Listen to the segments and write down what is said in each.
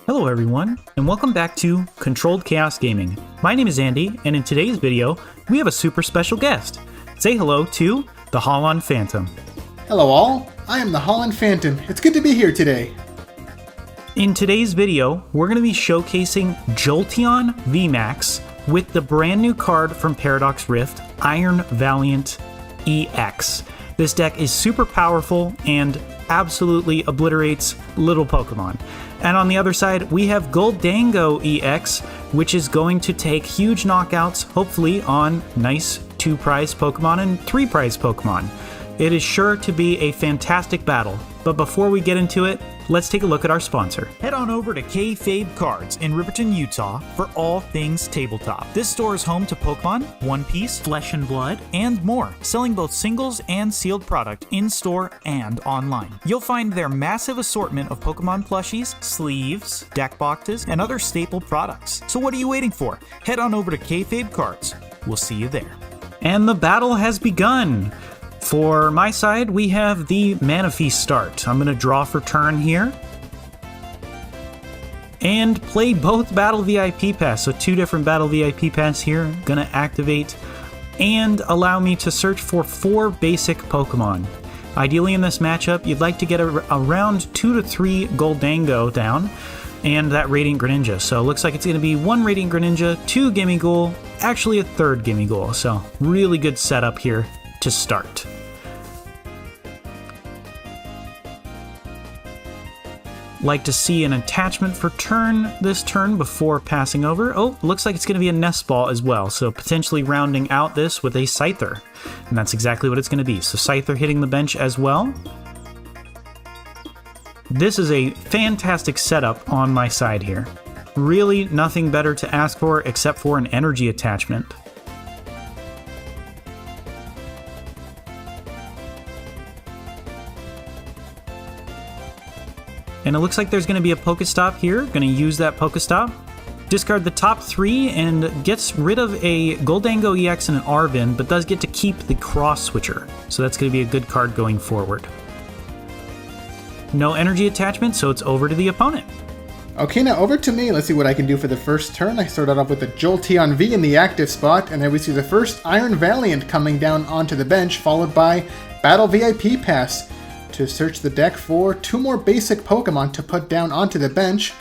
Hello everyone, and welcome back to Controlled Chaos Gaming. My name is Andy, and in today's video, we have a super special guest. Say hello to the Holon Phantom. Hello all, I am the Holon Phantom. It's good to be here today. In today's video, we're going to be showcasing Jolteon Vmax with the brand new card from Paradox Rift, Iron Valiant EX. This deck is super powerful and absolutely obliterates little Pokemon. And on the other side, we have Gholdengo EX, which is going to take huge knockouts, hopefully on nice 2-prize Pokemon and 3-prize Pokemon. It is sure to be a fantastic battle. But before we get into it, let's take a look at our sponsor. Head on over to Kayfabe Cards in Riverton, Utah for all things tabletop. This store is home to Pokemon, One Piece, Flesh and Blood, and more, selling both singles and sealed product in-store and online. You'll find their massive assortment of Pokemon plushies, sleeves, deck boxes, and other staple products. So what are you waiting for? Head on over to Kayfabe Cards. We'll see you there. And the battle has begun! For my side, we have the Mana Feast start. I'm going to draw for turn here. And play both Battle VIP Pass. So 2 different Battle VIP Pass here. Going to activate and allow me to search for 4 basic Pokemon. Ideally in this matchup, you'd like to get around 2 to 3 Gholdengo down and that Radiant Greninja. So it looks like it's going to be 1 Radiant Greninja, 2 Gimmighoul, actually a 3rd Gimmighoul. So really good setup here to start. Like to see an attachment for this turn before passing over. Oh, looks like it's going to be a Nest Ball as well, so potentially rounding out this with a Scyther. And that's exactly what it's going to be. So Scyther hitting the bench as well. This is a fantastic setup on my side here. Really nothing better to ask for except for an energy attachment. And it looks like there's going to be a Pokestop here. Going to use that Pokestop. Discard the top 3 and gets rid of a Gholdengo EX and an Arven, but does get to keep the Cross Switcher. So that's going to be a good card going forward. No energy attachment, so it's over to the opponent. Okay, now over to me. Let's see what I can do for the first turn. I started off with the Jolteon V in the active spot, and then we see the first Iron Valiant coming down onto the bench, followed by Battle VIP Pass to search the deck for 2 more basic Pokemon to put down onto the bench.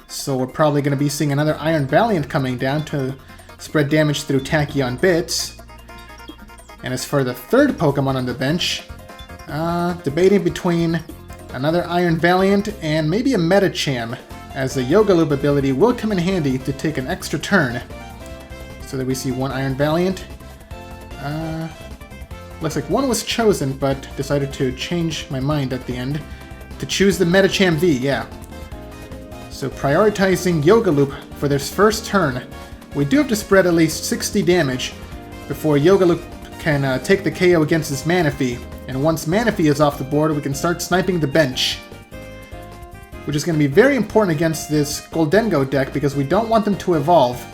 So we're probably going to be seeing another Iron Valiant coming down to spread damage through Tachyon Bits. And as for the 3rd Pokemon on the bench, debating between another Iron Valiant and maybe a Metacham, as the Yoga Loop ability will come in handy to take an extra turn. So that we see 1 Iron Valiant. Looks like 1 was chosen, but decided to change my mind at the end to choose the Metacham V, yeah. So prioritizing Yoga Loop for this first turn. We do have to spread at least 60 damage before Yoga Loop can take the KO against this Manaphy. And once Manaphy is off the board, we can start sniping the bench, which is going to be very important against this Gholdengo deck because we don't want them to evolve,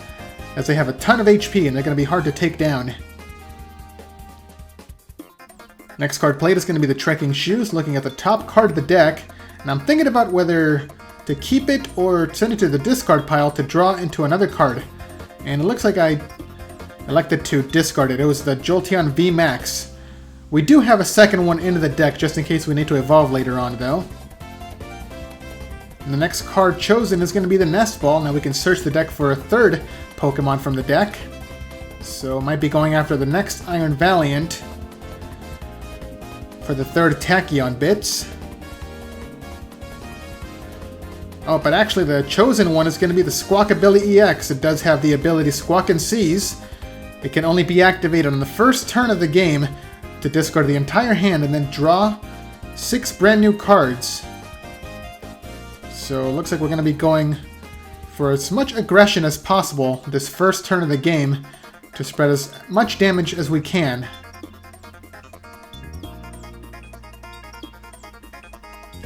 as they have a ton of HP and they're going to be hard to take down. Next card played is going to be the Trekking Shoes, looking at the top card of the deck, and I'm thinking about whether to keep it or send it to the discard pile to draw into another card. And it looks like I elected to discard it. It was the Jolteon Vmax. We do have a second one into the deck just in case we need to evolve later on though. And the next card chosen is going to be the Nest Ball. Now we can search the deck for a 3rd Pokemon from the deck. So might be going after the next Iron Valiant for the 3rd Tachyon Bits. Oh, but actually the chosen one is going to be the Squawkabilly EX. It does have the ability Squawk and Seize. It can only be activated on the first turn of the game to discard the entire hand and then draw 6 brand new cards. So it looks like we're going to be going for as much aggression as possible this first turn of the game to spread as much damage as we can.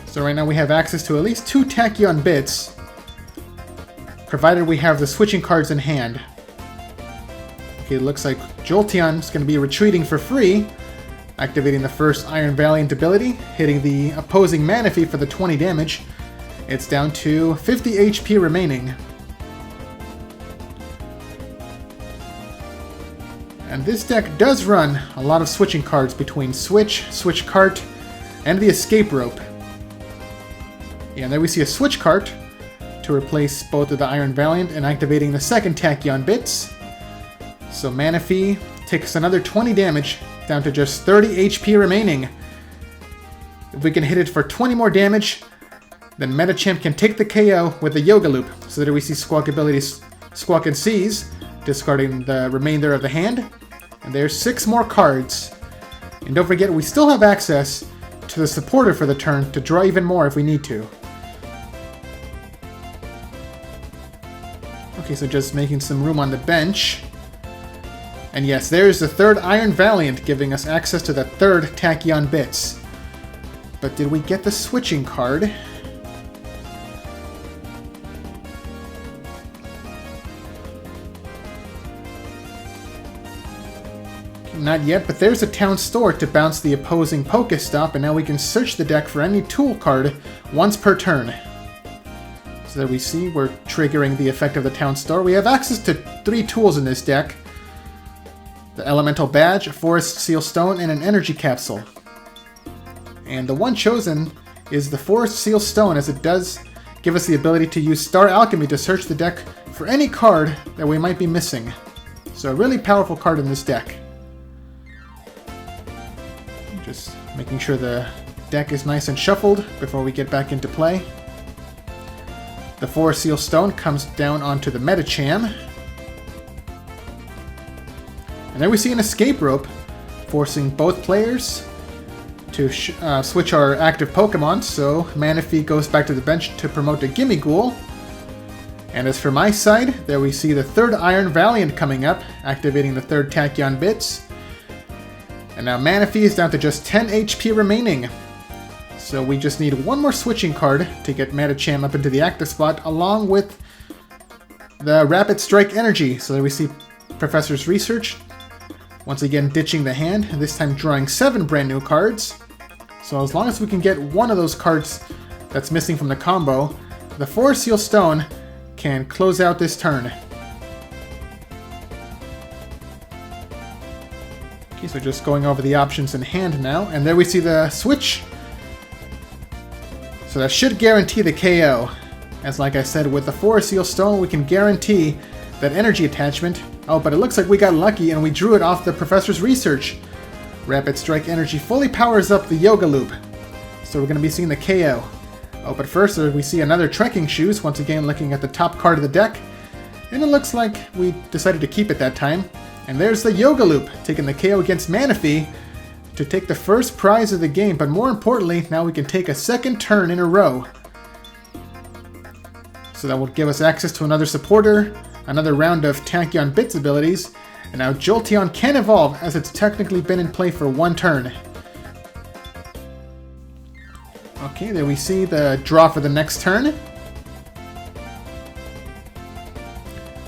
So right now we have access to at least 2 Tachyon Bits, provided we have the switching cards in hand. Okay, it looks like Jolteon is going to be retreating for free, activating the first Iron Valiant ability, hitting the opposing Manaphy for the 20 damage, It's down to 50 HP remaining. And this deck does run a lot of switching cards between Switch, Switch Cart, and the Escape Rope. Yeah, and there we see a Switch Cart to replace both of the Iron Valiant and activating the second Tachyon Bits. So Manaphy takes another 20 damage, down to just 30 HP remaining. If we can hit it for 20 more damage, then Metachamp can take the KO with the Yoga Loop. So there we see Squawk abilities Squawk and Seize, discarding the remainder of the hand. And there's 6 more cards. And don't forget, we still have access to the supporter for the turn to draw even more if we need to. Okay, so just making some room on the bench. And yes, there's the third Iron Valiant, giving us access to the third Tachyon Bits. But did we get the switching card? Not yet, but there's a town store to bounce the opposing Pokestop, and now we can search the deck for any tool card once per turn. So there we see, we're triggering the effect of the town store. We have access to 3 tools in this deck. The Elemental Badge, a Forest Seal Stone, and an Energy Capsule. And the one chosen is the Forest Seal Stone, as it does give us the ability to use Star Alchemy to search the deck for any card that we might be missing. So a really powerful card in this deck. Just making sure the deck is nice and shuffled before we get back into play. The Forest Seal Stone comes down onto the Metacham. And there we see an Escape Rope, forcing both players to switch our active Pokemon, so Manaphy goes back to the bench to promote a Gimmighoul. And as for my side, there we see the third Iron Valiant coming up, activating the third Tachyon Bits. And now Manaphy is down to just 10 HP remaining. So we just need one more switching card to get Metacham up into the active spot, along with the Rapid Strike Energy. So there we see Professor's Research, once again ditching the hand, and this time drawing 7 brand new cards. So as long as we can get one of those cards that's missing from the combo, the Forest Seal Stone can close out this turn. Okay, so just going over the options in hand now, and there we see the switch. So that should guarantee the KO. As like I said, with the Forest Seal Stone, we can guarantee that energy attachment. Oh, but it looks like we got lucky and we drew it off the Professor's Research. Rapid Strike Energy fully powers up the Yoga Loop. So we're going to be seeing the KO. Oh, but first we see another Trekking Shoes, once again looking at the top card of the deck. And it looks like we decided to keep it that time. And there's the Yoga Loop, taking the KO against Manaphy to take the first prize of the game. But more importantly, now we can take a second turn in a row. So that will give us access to another supporter, another round of Tachyon Bits abilities, and now Jolteon can evolve, as it's technically been in play for one turn. Okay, there we see the draw for the next turn.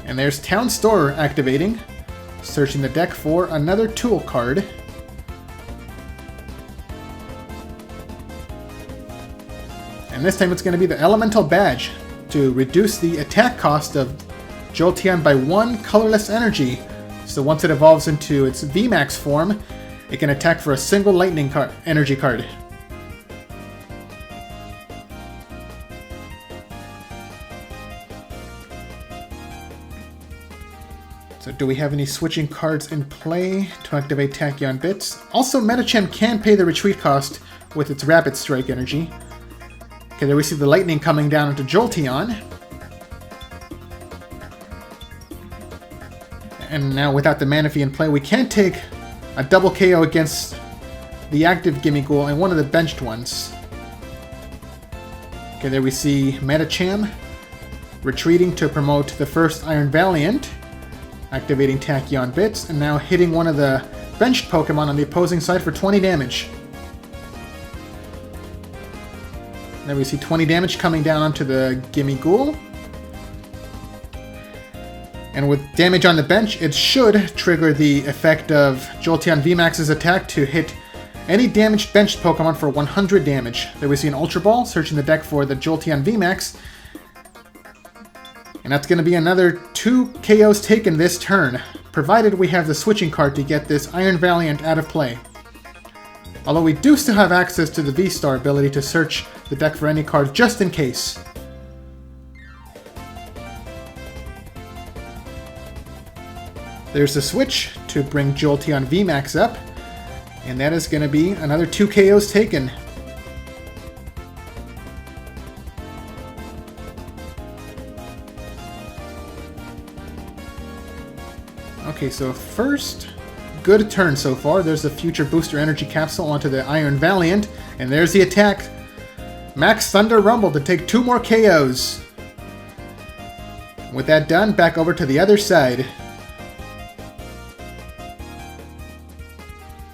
And there's Town Store activating, searching the deck for another tool card. And this time it's going to be the Elemental Badge to reduce the attack cost of Jolteon by 1 colorless energy. So once it evolves into its Vmax form, it can attack for a single lightning energy card. So do we have any switching cards in play to activate Tachyon Bits? Also, Metacham can pay the retreat cost with its Rapid Strike energy. Okay, there we see the lightning coming down into Jolteon. And now without the Manaphy in play, we can take a double KO against the active Gimmighoul and one of the benched ones. Okay, there we see Metacham retreating to promote the first Iron Valiant, activating Tachyon Bits, and now hitting one of the benched Pokemon on the opposing side for 20 damage. There we see 20 damage coming down onto the Gimmighoul. And with damage on the bench, it should trigger the effect of Jolteon Vmax's attack to hit any damaged benched Pokemon for 100 damage. There we see an Ultra Ball, searching the deck for the Jolteon Vmax. And that's going to be another 2 KOs taken this turn, provided we have the switching card to get this Iron Valiant out of play. Although we do still have access to the V-Star ability to search the deck for any cards just in case. There's the switch to bring Jolteon Vmax up, and that is going to be another 2 KOs taken. Okay, so first, good turn so far. There's the Future Booster Energy Capsule onto the Iron Valiant, and there's the attack. Max Thunder Rumble to take 2 more KOs. With that done, back over to the other side.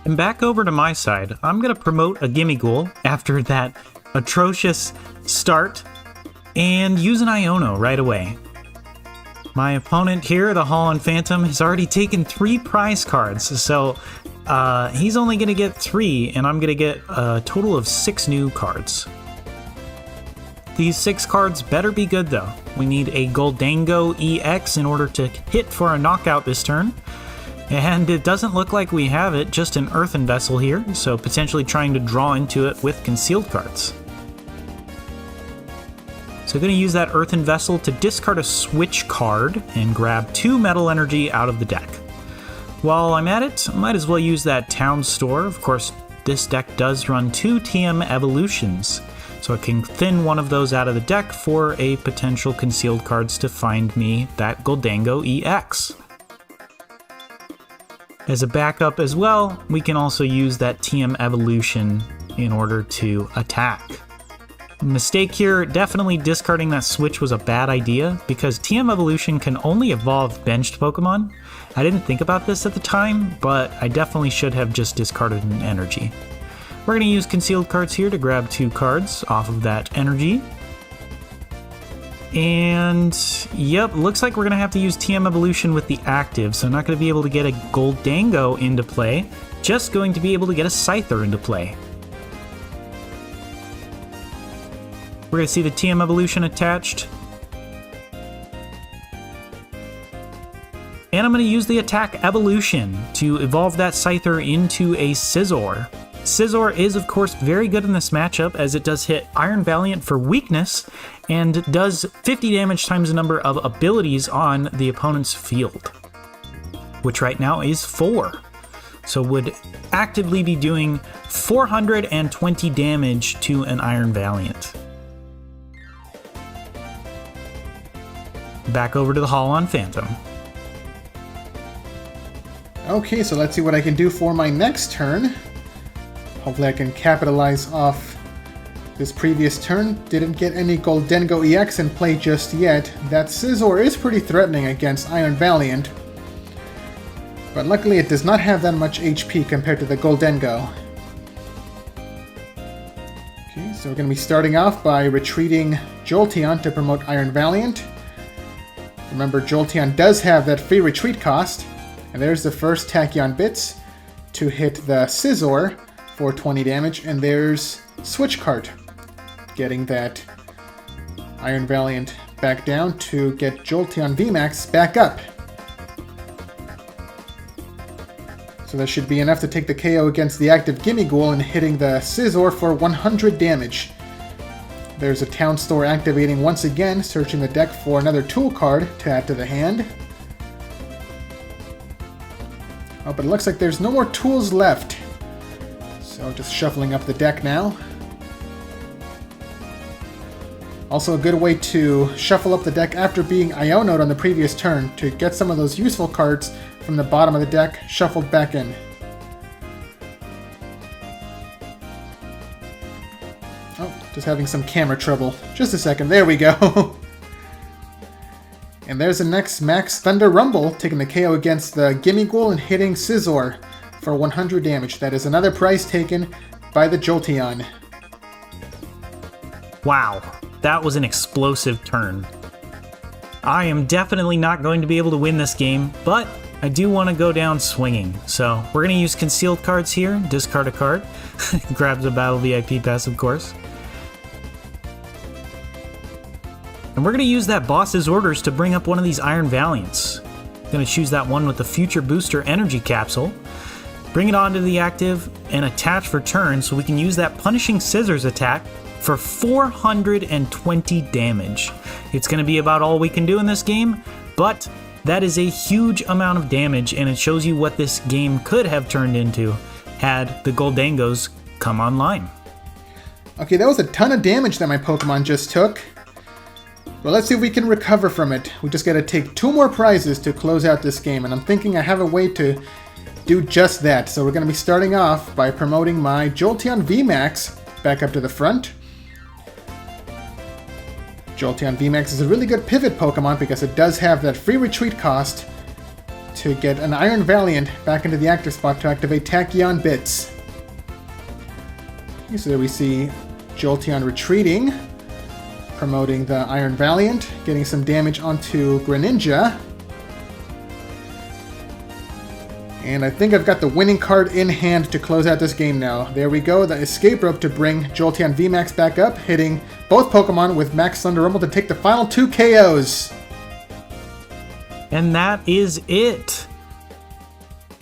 And back over to my side, I'm going to promote a Gimmighoul after that atrocious start and use an Iono right away. My opponent here, the Holon Phantom, has already taken 3 prize cards, so he's only going to get 3, and I'm going to get a total of 6 new cards. These 6 cards better be good, though. We need a Gholdengo EX in order to hit for a knockout this turn. And it doesn't look like we have it, just an Earthen Vessel here, so potentially trying to draw into it with concealed cards. So I'm going to use that Earthen Vessel to discard a switch card and grab 2 Metal Energy out of the deck. While I'm at it, I might as well use that Town Store. Of course, this deck does run 2 TM Evolutions, so I can thin one of those out of the deck for a potential concealed cards to find me that Gholdengo EX. As a backup as well, we can also use that TM Evolution in order to attack. Mistake here, definitely discarding that switch was a bad idea because TM Evolution can only evolve benched Pokemon. I didn't think about this at the time, but I definitely should have just discarded an energy. We're going to use concealed cards here to grab 2 cards off of that energy. And yep, looks like we're going to have to use TM Evolution with the active, so I'm not going to be able to get a Gholdengo into play, just going to be able to get a Scyther into play. We're going to see the TM Evolution attached. And I'm going to use the Attack Evolution to evolve that Scyther into a Scizor. Scizor is, of course, very good in this matchup as it does hit Iron Valiant for weakness and does 50 damage times the number of abilities on the opponent's field, which right now is 4. So would actively be doing 420 damage to an Iron Valiant. Back over to the Holon Phantom. Okay, so let's see what I can do for my next turn. Hopefully I can capitalize off this previous turn. Didn't get any Gholdengo EX in play just yet. That Scizor is pretty threatening against Iron Valiant, but luckily it does not have that much HP compared to the Gholdengo. Okay, so we're going to be starting off by retreating Jolteon to promote Iron Valiant. Remember, Jolteon does have that free retreat cost, and there's the first Tachyon Bits to hit the Scizor for 20 damage, and there's Switch Cart, getting that Iron Valiant back down to get Jolteon Vmax back up. So that should be enough to take the KO against the active Gimmighoul and hitting the Scizor for 100 damage. There's a Town Store activating once again, searching the deck for another tool card to add to the hand. Oh, but it looks like there's no more tools left. So just shuffling up the deck now. Also a good way to shuffle up the deck after being Iono'd on the previous turn to get some of those useful cards from the bottom of the deck shuffled back in. Oh, just having some camera trouble. Just a second, there we go. And there's the next Max Thunder Rumble, taking the KO against the Gimmighoul and hitting Scizor for 100 damage. That is another prize taken by the Jolteon. Wow, that was an explosive turn. I am definitely not going to be able to win this game, but I do want to go down swinging. So we're going to use concealed cards here, discard a card, grab the Battle VIP pass, of course. And we're going to use that boss's orders to bring up one of these Iron Valiants. Going to choose that one with the Future Booster Energy Capsule. Bring it onto the active and attach for turn so we can use that Punishing Scissors attack for 420 damage. It's going to be about all we can do in this game, but that is a huge amount of damage, and it shows you what this game could have turned into had the Gholdengos come online. Okay, that was a ton of damage that my Pokemon just took. Well, let's see if we can recover from it. We just gotta take 2 more prizes to close out this game, and I'm thinking I have a way to do just that. So we're gonna be starting off by promoting my Jolteon Vmax back up to the front. Jolteon Vmax is a really good pivot Pokemon because it does have that free retreat cost to get an Iron Valiant back into the active spot to activate Tachyon Bits. Okay, so there we see Jolteon retreating, promoting the Iron Valiant, getting some damage onto Greninja. And I think I've got the winning card in hand to close out this game now. There we go, the escape rope to bring Jolteon Vmax back up, hitting both Pokemon with Max Thunder Rumble to take the final 2 KOs. And that is it.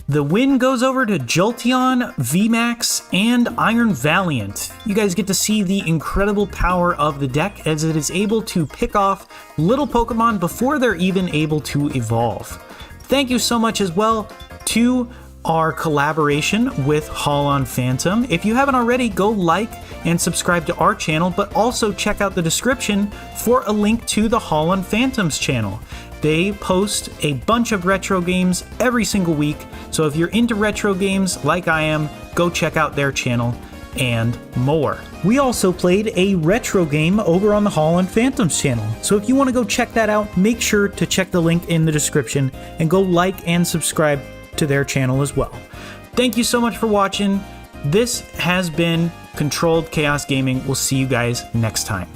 The win goes over to Jolteon, Vmax, and Iron Valiant. You guys get to see the incredible power of the deck as it is able to pick off little Pokemon before they're even able to evolve. Thank you so much as well to our collaboration with Holon Phantom. If you haven't already, go like and subscribe to our channel, but also check out the description for a link to the Holon Phantom's channel. They post a bunch of retro games every single week, so if you're into retro games like I am, go check out their channel and more. We also played a retro game over on the Holon Phantom's channel, so if you want to go check that out, make sure to check the link in the description and go like and subscribe to their channel as well. Thank you so much for watching. This has been Controlled Chaos Gaming. We'll see you guys next time.